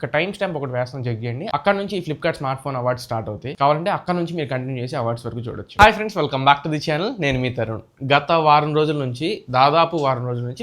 ఒక time stamp ఒకటి వేస్తాను, చెక్ చేయండి. అక్కడ నుంచి ఈ Flipkart smart phone awards start అవుతాయి. కావాలంటే అక్కడ నుంచి మీరు కంటిన్యూ చేసి అవార్డ్స్ వరకు చూడొచ్చు. Hi friends, welcome back to the channel. నేను మీ తరుణ్. గత వారం రోజుల నుంచి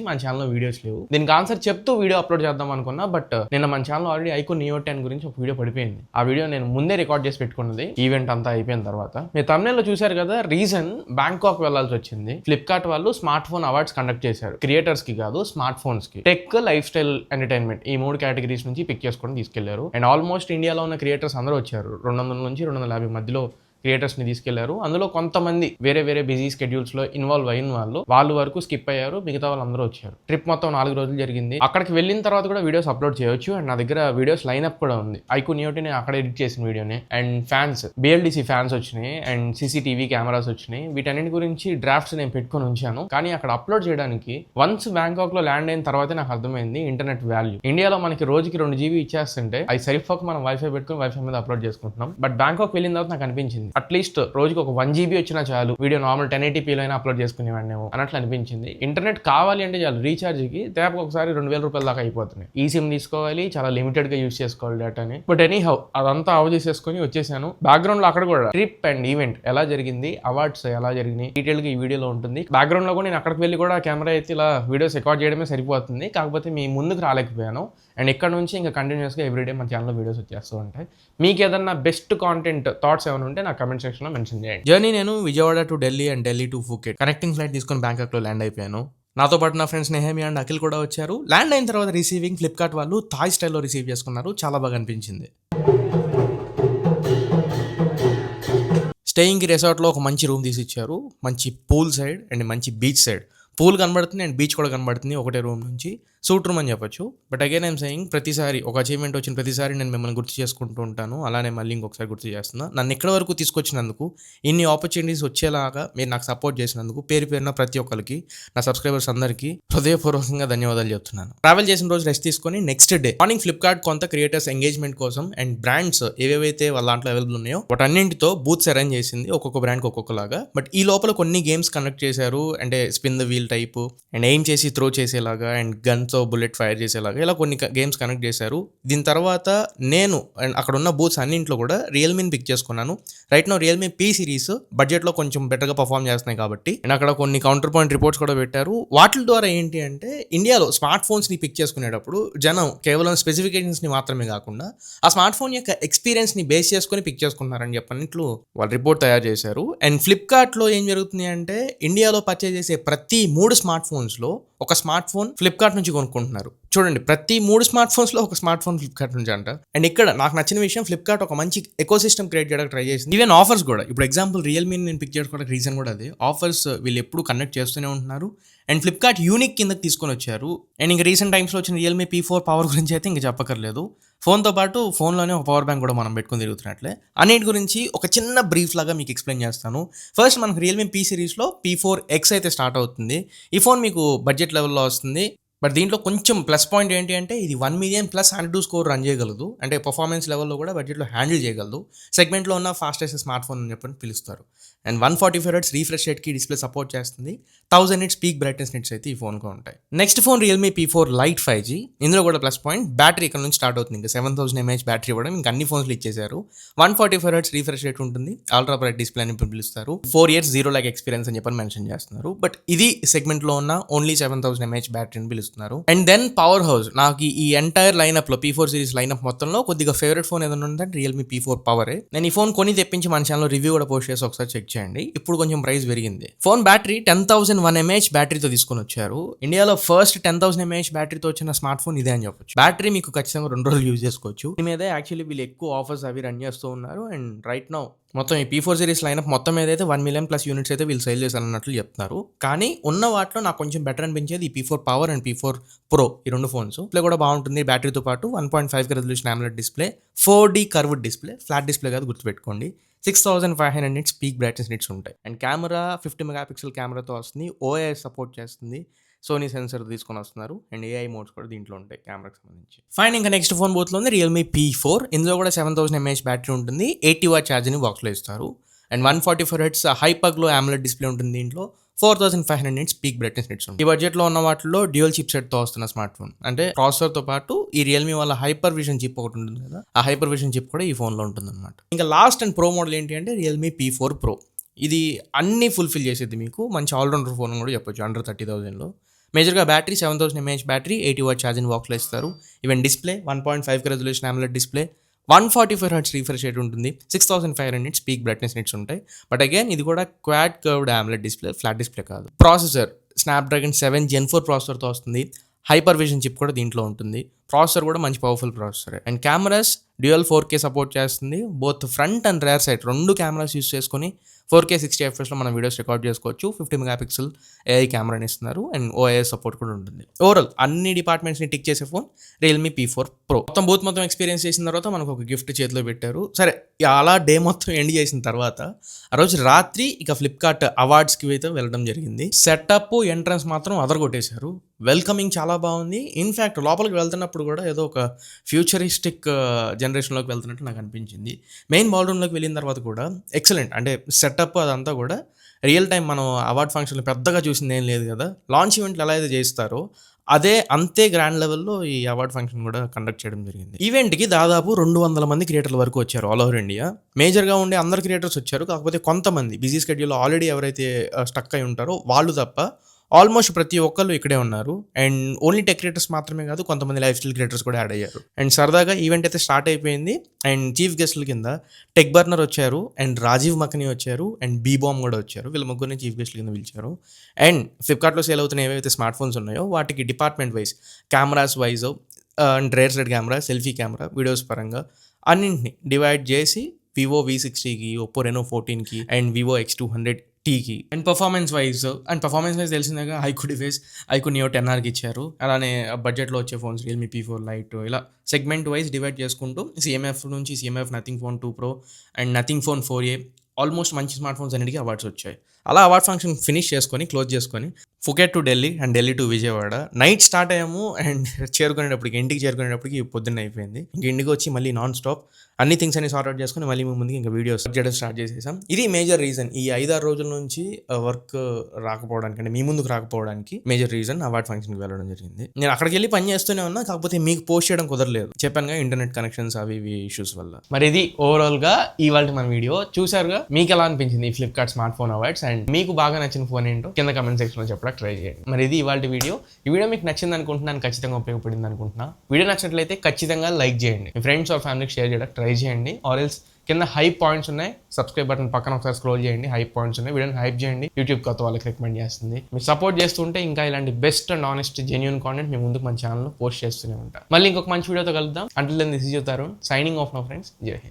మన ఛానల్లో వీడియోస్ లేవు. దీనికి ఆన్సర్ చెప్తూ వీడియో అప్లోడ్ చేద్దాం అనుకున్నా, బట్ నిన్న మన ఛానల్ ఆల్రెడీ ఐక్యూన్ నియో 10 గురించి ఒక వీడియో పడిపోయింది. ఆ వీడియో నేను ముందే రికార్డ్ చేసి పెట్టుకున్నది, ఈవెంట్ అంతా అయిపోయిన తర్వాత. మీరు thumbnail లో చూశారు కదా, రీజన్ బ్యాంకాక్ వెళ్లాల్సి వచ్చింది. ఫ్లిప్కార్ట్ వాళ్ళు స్మార్ట్ ఫోన్ అవార్డ్స్ కండక్ట్ చేశారు. క్రియేటర్స్ కి కాదు, స్మార్ట్ ఫోన్స్ కి. టెక్, లైఫ్ స్టైల్, ఎంటర్టైన్మెంట్ ఈ 3 కేటగిరీస్ నుంచి పిక్ చేసుకొని తీసుకెళ్లారు. అండ్ ఆల్మోస్ట్ ఇండియాలో ఉన్న క్రియేటర్స్ అందరూ వచ్చారు. 200 నుంచి 250 మధ్యలో క్రియేటర్స్ని తీసుకెళ్లారు. అందులో కొంతమంది వేరే వేరే బిజీ స్కెడ్యూల్స్లో ఇన్వాల్వ్ అయిన వాళ్ళు వరకు స్కిప్ అయ్యారు. మిగతా వాళ్ళందరూ వచ్చారు. ట్రిప్ మొత్తం 4 రోజులు జరిగింది. అక్కడికి వెళ్ళిన తర్వాత కూడా వీడియోస్ అప్లోడ్ చేయొచ్చు. అండ్ నా దగ్గర వీడియోస్ లైన్అప్ కూడా ఉంది. ఐక్యూన్ నియో 10 అక్కడ ఎడిట్ చేసిన వీడియోనే. అండ్ ఫ్యాన్స్, BLDC ఫ్యాన్స్ వచ్చినాయి, అండ్ CCTV కెమెరాస్ వచ్చినాయి. వీటన్నిటి గురించి డ్రాఫ్ట్స్ నేను పెట్టుకొని ఉంచాను. కానీ అక్కడ అప్లోడ్ చేయడానికి వన్స్ బ్యాంకాక్ లో ల్యాండ్ అయిన తర్వాతే నాకు అర్థమైంది ఇంటర్నెట్ వాల్యూ. ఇండియాలో మనకి రోజుకి 2 GB ఇచ్చేస్తుంటే అది సరిపోక మనం వైఫై పెట్టుకుని వైఫై మీద అప్లోడ్ చేసుకుంటున్నాం. బట్ బ్యాంకాక్ వెళ్ళిన తర్వాత నాకు అనిపించింది అట్లీస్ట్ రోజుకి ఒక 1 GB వచ్చినా చాలు, వీడియో నార్మల్ 1080pలో అయినా అప్లోడ్ చేసుకునేవాడినేమో అన్నట్లు అనిపించింది. ఇంటర్నెట్ కావాలి అంటే చాలు, రీఛార్జ్కి తేపకు ఒకసారి 2000 రూపాయల దాకా అయిపోతున్నాయి. ఈ సిమ్ తీసుకోవాలి, చాలా లిమిటెడ్ గా యూస్ చేసుకోవాలి డేటాని. బట్ ఎనీహౌ అదంతా ఆఫ్ చేసేసుకొని వచ్చేసాను. బ్యాక్గ్రౌండ్ లో అక్కడ కూడా ట్రిప్ అండ్ ఈవెంట్ ఎలా జరిగింది, అవార్డ్స్ ఎలా జరిగినాయి డీటెయిల్ గా ఈ వీడియోలో ఉంటుంది. బ్యాక్గ్రౌండ్ లో కూడా నేను అక్కడికి వెళ్ళి కూడా కెమెరా అయితే ఇలా వీడియోస్ రికార్డ్ చేయడమే సరిపోతుంది. కాకపోతే మీ ముందుకు రాలేకపోయాను. అండ్ ఇక్కడ నుంచి ఇంకా కంటిన్యూస్గా ఎవ్రీడే మన ఛానల్లో వీడియోస్ వచ్చేస్తూ ఉంటాయి. మీకు ఏదన్నా బెస్ట్ కాంటెంట్ థాట్స్ ఏమైనా ఉంటే నా కమెంట్ సెక్షన్లో మెన్షన్ చేయండి. జర్నీ నేను Vijayawada to Delhi and Delhi to Phuket connecting flight తీసుకొని బ్యాంకాక్లో ల్యాండ్ అయిపోయాను. నాతో పాటు నా ఫ్రెండ్స్ నెహమి అండ్ అఖిల్ కూడా వచ్చారు. ల్యాండ్ అయిన తర్వాత రిసీవింగ్ ఫ్లిప్కార్ట్ వాళ్ళు థాయ్ స్టైల్లో రిసీవ్ చేసుకున్నారు. చాలా బాగా అనిపించింది. స్టేయింగ్కి రిసార్ట్లో ఒక మంచి రూమ్ తీసి ఇచ్చారు. మంచి పూల్ సైడ్ అండ్ మంచి బీచ్ సైడ్. పూల్ కనబడుతుంది అండ్ బీచ్ కూడా కనబడుతుంది ఒకటే రూమ్ నుంచి. సూట్ రూమ్ అని చెప్పొచ్చు. బట్ అగైన్ ఐమ్ సెయింగ్, ప్రతిసారి ఒక అచీవ్మెంట్ వచ్చిన ప్రతిసారి నేను మిమ్మల్ని గుర్తు చేసుకుంటూ ఉంటాను. అలానే మళ్ళీ ఇంకొకసారి గుర్తు చేస్తున్నా. నన్ను ఇక్కడ వరకు తీసుకొచ్చినందుకు, ఇన్ని ఆపర్చునిటీస్ వచ్చేలాగా మీరు నాకు సపోర్ట్ చేసినందుకు పేరున ప్రతి ఒక్కరికి, నా సబ్స్క్రైబర్స్ అందరికీ హృదయపూర్వకంగా ధన్యవాదాలు చెప్తున్నాను. ట్రావెల్ చేసిన రోజు రెస్ట్ తీసుకొని నెక్స్ట్ డే మార్నింగ్ ఫ్లిప్కార్ట్ కొంత క్రియేటర్స్ ఎంగేజ్మెంట్ కోసం అండ్ బ్రాండ్స్ ఏవేవైతే వాళ్ళ దాంట్లో అవైలబుల్ ఉన్నాయో వాటన్నింటితో బూత్స్ అరేంజ్ చేసింది, ఒక్కొక్క బ్రాండ్కి ఒక్కొక్కలాగా. బట్ ఈ లోపల కొన్ని గేమ్స్ కండక్ట్ చేశారు. అంటే spin the wheel type and aim చేసి త్రో చేసేలాగా అండ్ గన్తో బుల్లెట్ ఫైర్ చేసేలాగా ఇలా కొన్ని గేమ్స్ కనెక్ట్ చేశారు. దీని తర్వాత నేను అండ్ అక్కడ ఉన్న బూత్స్ అన్నింటిలో కూడా రియల్మీని పిక్ చేసుకున్నాను. Right now Realme P series బడ్జెట్లో కొంచెం బెటర్గా పర్ఫామ్ చేస్తున్నాయి కాబట్టి. అండ్ అక్కడ కొన్ని కౌంటర్ పాయింట్ రిపోర్ట్స్ కూడా పెట్టారు. వాటి ద్వారా ఏంటి అంటే, ఇండియాలో స్మార్ట్ ఫోన్స్ని పిక్ చేసుకునేటప్పుడు జనం కేవలం స్పెసిఫికేషన్స్ని మాత్రమే కాకుండా ఆ స్మార్ట్ ఫోన్ యొక్క ఎక్స్పీరియన్స్ని బేస్ చేసుకొని పిక్ చేసుకున్నారని చెప్పినట్లు వాళ్ళు రిపోర్ట్ తయారు చేశారు. అండ్ ఫ్లిప్కార్ట్లో ఏం జరుగుతుంది అంటే, ఇండియాలో పర్చేజ్ చేసే ప్రతి 3 స్మార్ట్ ఫోన్స్లో ఒక స్మార్ట్ ఫోన్ ఫ్లిప్కార్ట్ నుంచి కొనుక్కుంటున్నారు. చూడండి, ప్రతి 3 స్మార్ట్ ఫోన్స్లో ఒక స్మార్ట్ ఫోన్ ఫ్లిప్కార్ట్ నుంచి అంట. అండ్ ఇక్కడ నాకు నచ్చిన విషయం, ఫ్లిప్కార్ట్ ఒక మంచి ఎకోసిస్టమ్ క్రియేట్ చేయడానికి ట్రై చేసింది. ఈవెన్ ఆఫర్స్ కూడా, ఇప్పుడు ఎగ్జాంపుల్ రియల్మీని నేను పిక్ చేసుకోవడానికి రీజన్ కూడా అదే. ఆఫర్స్ వీళ్ళు ఎప్పుడు కండక్ట్ చేస్తూనే ఉంటున్నారు. అండ్ ఫ్లిప్కార్ట్ యూనిక్ కిందకి తీసుకొని వచ్చారు. అండ్ ఇంకా రీసెంట్ టైమ్స్లో వచ్చిన రియల్మీ P4 పవర్ గురించి అయితే ఇంకా చెప్పక్కర్లేదు. ఫోన్తో పాటు ఫోన్లోనే ఒక పవర్ బ్యాంక్ కూడా మనం పెట్టుకుని తిరుగుతున్నట్లే. అన్నిటి గురించి ఒక చిన్న బ్రీఫ్ లాగా మీకు ఎక్స్ప్లెయిన్ చేస్తాను. ఫస్ట్ మనకు రియల్మీ P సిరీస్లో P4X అయితే స్టార్ట్ అవుతుంది. ఈ ఫోన్ మీకు బడ్జెట్ లెవెల్లో వస్తుంది. బట్ దీంట్లో కొంచెం ప్లస్ పాయింట్ ఏంటి అంటే, ఇది 1 million+ Antutu స్కోర్ రన్ చేయగలదు. అంటే పర్ఫార్మెన్స్ లెవెల్లో కూడా బడ్జెట్లో హ్యాండిల్ చేయగలదు. సెగ్మెంట్లో ఉన్న ఫాస్టెస్ట్ స్మార్ట్ ఫోన్ అని చెప్పని పిలుస్తారు. అండ్ 144 Hz రీఫ్రెష్ రేట్కి డిస్ప్లే సపోర్ట్ చేస్తుంది. 1000 nits పీక్ బ్రైట్నెస్ నిట్స్ అయితే ఈ ఫోన్కి ఉంటాయి. Next phone Realme P4 Lite 5G. ఇందులో కూడా ప్లస్ పాయింట్, బ్యాటరీ ఇక్కడ నుంచి స్టార్ట్ అవుతుంది. ఇంకా 7000 mAh బ్యాటరీ ఇవ్వడం ఇంకా అన్ని ఫోన్స్లో ఇచ్చేశారు. 144 Hz రీఫ్రెష్ రేట్ ఉంటుంది. అల్ట్రా బ్రైట్ డిస్ప్లే అని పిలుస్తారు. 4 years 0 lakh ఎక్స్పీరియన్స్ అని చెప్పని మెన్షన్ చేస్తున్నారు. బట్ ఇది సెగ్మెంట్లో ఉన్న ఓన్లీ 7000 mAh బ్యాటరీని పిలుస్తున్నారు. And then power house. నాకు ఈ ఎంటైర్ లైనప్ లో P4 సిరీస్ లైనప్ మొత్తంలో కొద్దిగా ఫేవరెట్ ఫోన్ ఏదైనా ఉందంటే రియల్మీ P4 పవరే. నేను ఈ ఫోన్ కొని తెప్పించి మన ఛానల్లో రివ్యూ కూడా పోస్ట్ చేసి ఒకసారి చెక్ చేయండి. ఇప్పుడు కొంచెం ప్రైస్ పెరిగింది. ఫోన్ బ్యాటరీ 10,001 mAh బ్యాటరీతో తీసుకొని వచ్చారు. ఇండియాలో ఫస్ట్ 10,000 mAh బ్యాటరీతో వచ్చిన స్మార్ట్ ఫోన్ ఇదే అని చెప్పొచ్చు. బ్యాటరీ మీకు ఖచ్చితంగా 2 రోజులు యూజ్ చేసుకోవచ్చు. దీని మీద యాక్చువల్లీ వీళ్ళు ఎక్కువ ఆఫర్స్ అవి రన్ చేస్తూ ఉన్నారు. అండ్ రైట్ నౌ మొత్తం ఈ P4 సిరీస్ లైనప్ మొత్తం ఏదైతే 1 million+ యూనిట్స్ అయితే వీళ్ళు సేల్ చేశారన్నట్లు చెప్తున్నారు. కానీ ఉన్న వాటిలో నాకు కొంచెం బెటర్ అనిపించేది ఈ P4 power and P4 Pro, ఈ 2 ఫోన్స్. డిస్ప్లే కూడా బాగుంటుంది. బ్యాటరీతో పాటు 1.5K resolution AMOLED display, 4D curved display, flat display కాదు గుర్తుపెట్టుకోండి. 6500 nits పీక్ బ్రైట్నెస్ నిట్స్ ఉంటాయి. అండ్ కెమెరా 50 MP కెమెరాతో వస్తుంది. OIS సపోర్ట్ చేస్తుంది. సోనీ సెన్సర్ తీసుకొని వస్తున్నారు. అండ్ AI మోడ్స్ కూడా దీంట్లో ఉంటాయి కెమెరాకి సంబంధించి. ఫైన్, ఇంకా నెక్స్ట్ ఫోన్ బోత్లో ఉంది రియల్మీ P4. ఇందులో కూడా 7000 mAh బ్యాటరీ ఉంటుంది. 80 watt ఛార్జ్ని బాక్స్లో ఇస్తారు. అండ్ 144 Hz హై పగ్లో AMOLED డిస్ప్లే ఉంటుంది దీంట్లో. 4500 నిట్స్ పీక్ బ్రైట్నెస్ నిట్స్ ఉంటాయి. ఈ బడ్జెట్లో ఉన్న వాటిలో డ్యూయల్ చిప్ సెట్తో వస్తున్న స్మార్ట్ ఫోన్. అంటే ప్రాసెసర్తో పాటు ఈ రియల్మీ వాళ్ళ హైపర్ విజన్ చిప్ ఒకటి ఉంటుంది కదా, ఆ హైపర్ విజన్ చిప్ కూడా ఈ ఫోన్లో ఉంటుంది అనమాట. ఇంకా లాస్ట్ అండ్ ప్రో మోడల్ ఏంటి అంటే రియల్మీ P4 Pro. ఇది అన్ని ఫుల్ఫిల్ చేసేది మీకు. మంచి ఆల్రౌండర్ ఫోన్ కూడా చెప్పొచ్చు అండర్ 30,000లో. మేజర్గా battery 7000 mAh battery, 80 what charging బాక్స్లో ఇస్తారు. Even display 1.5 resolution AMOLED display, 144 hertz refresh rate ఉంటుంది, 6500 నిట్స్ పీక్ బ్రైట్నెస్ నిట్స్ ఉంటాయి. బట్ అగైన్ ఇది కూడా quad curved AMOLED display, flat display కాదు. ప్రాసెసర్ స్నాప్డ్రాగన్ 7 Gen 4 ప్రాసెసర్తో వస్తుంది. హైపర్ విజన్ చిప్ కూడా దీంట్లో ఉంటుంది. ప్రాసెసర్ కూడా మంచి powerful processor. And cameras dual 4K support చేస్తుంది. Both front and rear side రెండు కెమెరాస్ యూస్ చేసుకొని 4K 60 fps మనం వీడియోస్ రికార్డ్ చేసుకోవచ్చు. 50 MP AI కెమెరాని ఇస్తున్నారు అండ్ OIS సపోర్ట్ కూడా ఉంటుంది. ఓవరాల్ అన్ని డిపార్ట్మెంట్స్ని టిక్ చేసే ఫోన్ రియల్మీ P4 Pro. మొత్తం ఎక్స్పీరియన్స్ చేసిన తర్వాత మనకు ఒక గిఫ్ట్ చేతిలో పెట్టారు. సరే అలా డే మొత్తం ఎండ్ చేసిన తర్వాత ఆ రోజు రాత్రి ఇక ఫ్లిప్కార్ట్ అవార్డ్స్కి అయితే వెళ్ళడం జరిగింది. సెటప్ ఎంట్రన్స్ మాత్రం అదరగొట్టేశారు. వెల్కమింగ్ చాలా బాగుంది. ఇన్ఫ్యాక్ట్ లోపలికి వెళ్తున్నప్పుడు కూడా ఏదో ఒక ఫ్యూచరిస్టిక్ జనరేషన్లోకి వెళ్తున్నట్టు నాకు అనిపించింది. మెయిన్ బాల్ రూమ్లోకి వెళ్ళిన తర్వాత కూడా ఎక్సలెంట్. అంటే సెటప్ అదంతా కూడా రియల్ టైం మనం అవార్డ్ ఫంక్షన్లో పెద్దగా చూసింది ఏం లేదు కదా. లాంచ్ ఈవెంట్లు ఎలా అయితే చేస్తారో అంతే గ్రాండ్ లెవెల్లో ఈ అవార్డ్ ఫంక్షన్ కూడా కండక్ట్ చేయడం జరిగింది. ఈవెంట్కి దాదాపు 200 మంది క్రియేటర్ల వరకు వచ్చారు ఆల్ ఓవర్ ఇండియా. మేజర్గా ఉండే అందరు క్రియేటర్స్ వచ్చారు. కాకపోతే కొంతమంది బిజీ స్కెడ్యూల్లో ఆల్రెడీ ఎవరైతే స్టక్ అయి ఉంటారో వాళ్ళు తప్ప ఆల్మోస్ట్ ప్రతి ఒక్కళ్ళు ఇక్కడే ఉన్నారు. అండ్ ఓన్లీ టెక్ క్రియేటర్స్ మాత్రమే కాదు, కొంతమంది లైఫ్ స్టైల్ క్రియేటర్స్ కూడా యాడ్ అయ్యారు. అండ్ సరదాగా ఈవెంట్ అయితే స్టార్ట్ అయిపోయింది. అండ్ చీఫ్ గెస్ట్ల కింద టెక్ బర్నర్ వచ్చారు, అండ్ రాజీవ్ మకని వచ్చారు, అండ్ బీబామ్ కూడా వచ్చారు. వీళ్ళ ముగ్గురిని చీఫ్ గెస్ట్ల కింద పిలిచారు. అండ్ ఫ్లిప్కార్ట్లో సేల్ అవుతున్న ఏవైతే స్మార్ట్ ఫోన్స్ ఉన్నాయో వాటికి department wise, cameras wise, and rear side camera, selfie camera, videos పరంగా అన్నింటిని డివైడ్ చేసి వివో V60కి, ఒప్పో రెనో 14కి, అండ్ వివో X200Tకి, అండ్ పర్ఫార్మెన్స్ వైజ్ తెలిసిందిగా ఐక్యూ నియో 10Rకి ఇచ్చారు. అలానే బడ్జెట్లో వచ్చే ఫోన్స్ రియల్మీ P4 Lite, ఇలా సెగ్మెంట్ వైజ్ డివైడ్ చేసుకుంటూ CMF నుంచి CMF nothing phone 2 Pro and Nothing Phone 4A almost మంచి స్మార్ట్ ఫోన్స్ అన్నిటికీ అవార్డ్స్ వచ్చాయి. అలా అవార్డ్ ఫంక్షన్ ఫినిష్ చేసుకొని క్లోజ్ చేసుకొని Phuket to Delhi and Delhi to Vijayawada night start అయ్యాము. అండ్ ఇంటికి చేరుకునేటప్పటికి పొద్దున్న అయిపోయింది. ఇంటికి వచ్చి మళ్ళీ నాన్ స్టాప్ అన్ని థింగ్స్ అన్ని సార్ట్ అవుట్ చేసుకుని మళ్ళీ ముందుకి ఇంకా వీడియోస్ చేయడం స్టార్ట్ చేసేసాం. ఇది మేజర్ రీజన్ ఈ 5-6 రోజుల నుంచి వర్క్ రాకపోవడానికి, అంటే మీ ముందుకు రాకపోవడానికి మేజర్ రీజన్ అవార్డ్ ఫంక్షన్కి వెళ్ళడం జరిగింది. నేను అక్కడికి వెళ్ళి పని చేస్తూనే ఉన్నా, కాకపోతే మీకు పోస్ట్ చేయడం కుదరలేదు. చెప్పానుగా ఇంటర్నెట్ కనెక్షన్స్ అవి ఇష్యూస్ వల్ల. మరి ఇది ఓవరాల్గా ఇవాళ మన వీడియో చూసారుగా. మీకు ఎలా అనిపించింది ఈ Flipkart smart phone awards, and మీకు బాగా నచ్చిన ఫోన్ ఏంటో కింద కమెంట్ సెక్షన్లో చెప్పడానికి ట్రై చేయండి. మరి ఇది ఇవాళ వీడియో. ఈ వీడియో మీకు నచ్చింది అనుకుంటున్నాను, ఖచ్చితంగా ఉపయోగపడింది అనుకుంటున్నా. వీడియో నచ్చినట్లయితే ఖచ్చితంగా లైక్ చేయండి, మీ ఫ్రెండ్స్ ఆర్ ఫ్యామిలీకి షేర్ చేయడానికి ట్రై చేయండి. ఆర్ ఎల్స్ కింద హైప్ పాయింట్స్ ఉన్నాయి, సబ్స్క్రైబ్ బటన్ పక్కన ఒకసారి స్క్రోల్ చేయండి, హైప్ పాయింట్స్ ఉన్నాయి, వీడియోని హైప్ చేయండి. యూట్యూబ్ కొత్త వాళ్ళకి రికమెండ్ చేస్తుంది. మీరు సపోర్ట్ చేస్తుంటే ఇంకా ఇలాంటి best and honest genuine content మీ ముందుకు మన ఛానల్లో పోస్ట్ చేస్తూనే ఉంటాం. మళ్ళీ ఇంకొక మంచి వీడియోతో కలుద్దాం. Until then this is your Tarun signing off now friends. Jai Hind.